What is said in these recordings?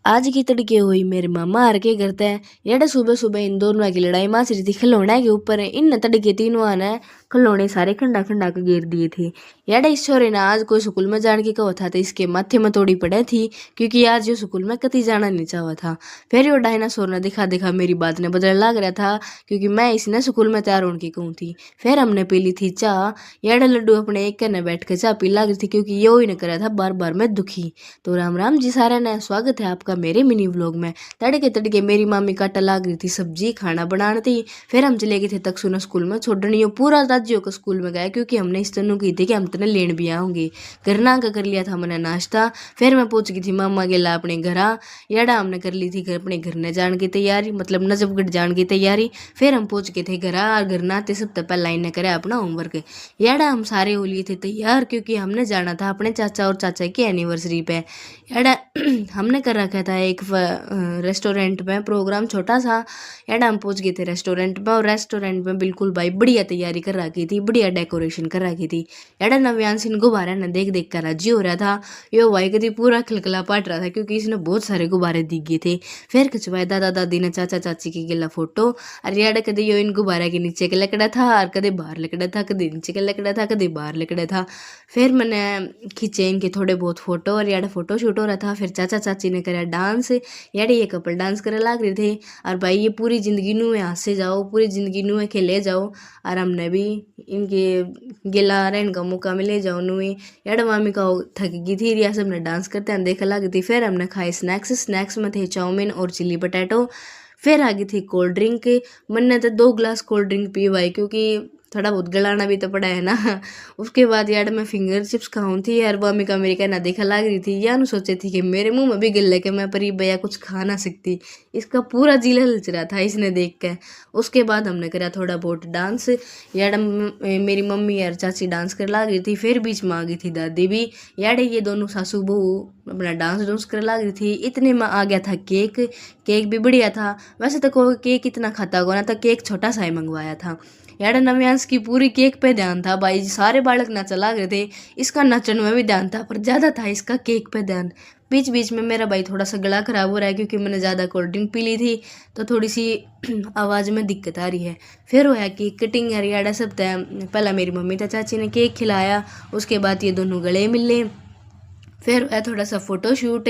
आज की तड़के हुई मेरे मामा हार के करते हैं। येड़े सुबह सुबह इन दोनों की लड़ाई माच रही थी खिलौने के ऊपर। इन तड़के तीनों ने खिलौने सारे खंडा खंडा के गिर दिए थे। येड़े इस छोरे ने आज कोई स्कूल में जाने की कहा था तो इसके माथे में तोड़ी पड़े थी, क्योंकि आज जो स्कूल में कति जाना नहीं चाहा था। फिर यो डायनासोर ने दिखा दिखा मेरी बात ने बदल लग रहा था, क्योंकि मैं इसने स्कूल में तैयार होने की कहूँ थी। फिर हमने पी ली थी चाह। येड़े लड्डू अपने एक कने बैठ के चाह पी लग रही थी, क्योंकि यो ही ने करा था बार बार मैं दुखी। तो राम राम जी सारे ने, स्वागत है आपका मेरे मिनी व्लॉग में। तड़के तड़के मेरी मामी काटा लाग रही थी सब्जी खाना बनाने थी। फिर हम चले गए थे तकसुना स्कूल में छोड़नी। पूरा राज्य को स्कूल में गया, क्योंकि हमने इस तनु की थी कि हम तने लेन भी आऊंगे। करना का कर लिया था मैंने नाश्ता। फिर मैं पहुंच गई थी मामा के ला अपने घर। याडा हमने कर ली थी अपने घर ने जाने की तैयारी, मतलब नजफगढ़ जाने की तैयारी। फिर हम पहुंच गए थे घर, और घर ना आते सबसे पहले इन्हें करे अपना होमवर्क। याडा हम सारे हो लिए थे तैयार, क्योंकि हमने जाना था अपने चाचा और चाचा की एनिवर्सरी पे। याडा हमने कर रखा था एक रेस्टोरेंट में प्रोग्राम छोटा सा। याडा हम पहुंच गए थे रेस्टोरेंट में, और रेस्टोरेंट में बिल्कुल भाई बढ़िया तैयारी कर रखी थी, बढ़िया डेकोरेशन कर रखी थी। याडा नव्यांश इन गुब्बारे ने देख देख कर राजी हो रहा था। यो भाई कभी पूरा खिलखिला पाट रहा था, क्योंकि इसने बहुत सारे गुब्बारे दिख गए थे। फिर खिंचवाए दादा दादी ने चाचा चाची की गिला फोटो। और याडा कदे यो इन गुब्बारे के नीचे के लकड़ा था, और कदे बाहर लकड़ा था, कदे नीचे के लकड़ा था, कदे बाहर लकड़ा था। फिर मैंने खींचे इनके थोड़े बहुत फोटो, और याडा फोटो शूट हो रहा था। फिर चाचा चाची ने करा डांस। याडे ये कपल डांस करे लाग रहे थे। और भाई ये पूरी जिंदगी नू हंसे जाओ, पूरी जिंदगी नू खेले जाओ। और हमने भी इनके गिला रहने का मौका मिले जाओ नुए। याडा मामी का थक गई थी, रिया सबने डांस करते हैं देखा लगी थी। फिर हमने खाए स्नैक्स। स्नैक्स में थे चाउमीन और चिली पटेटो। फिर आ गई थी कोल्ड ड्रिंक। मैंने तो 2 गिलास कोल्ड ड्रिंक पी भाई, क्योंकि थोड़ा बहुत गलाना भी तो पड़ा है ना। उसके बाद यार मैं फिंगर चिप्स खाऊं थी यार, वो का मेरे कहना देखा लग रही थी। या सोचे थी कि मेरे मुंह में भी गिल के मैं परी भैया कुछ खा ना सकती। इसका पूरा जिला हिलच रहा था इसने देख के। उसके बाद हमने करा थोड़ा बहुत डांस। यार मेरी मम्मी यार चाची डांस कर ला रही थी। फिर बीच में आ गई थी दादी भी। यार ये दोनों सासू बहू अपना डांस डूंस कर ला रही थी। इतने में आ गया था केक। केक भी बढ़िया था। वैसे तो कोई केक इतना खाता होगा ना, तो केक छोटा सा ही मंगवाया था। यार नव्यांश की पूरी केक पे ध्यान था भाई, सारे बालक नाचा लाग रहे थे। इसका नाचन में भी ध्यान था, पर ज़्यादा था इसका केक पे ध्यान। बीच बीच में मेरा भाई थोड़ा सा गला खराब हो रहा है, क्योंकि मैंने ज़्यादा कोल्ड ड्रिंक पी ली थी, तो थोड़ी सी आवाज़ में दिक्कत आ रही है। फिर हुआ केक कटिंग यार सब था। पहला मेरी मम्मी था चाची ने केक खिलाया। उसके बाद ये दोनों गले मिले। फिर वह थोड़ा सा फोटो शूट।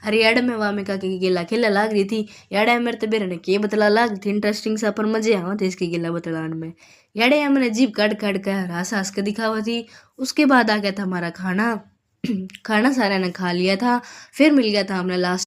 हरियाणा में वामिका की गिला खिला लाग रही थी। याड़ा मेरे तो बेरे ने के बतला लाग रही थी इंटरेस्टिंग सा, पर मजे आवा थे इसकी गिला बतलान में। याड़े हमने जीप काट काट कर हंस हंस के दिखावा थी। उसके बाद आ गया था हमारा खाना। खाना सारा ने खा लिया था। फिर मिल गया था हमने लास्ट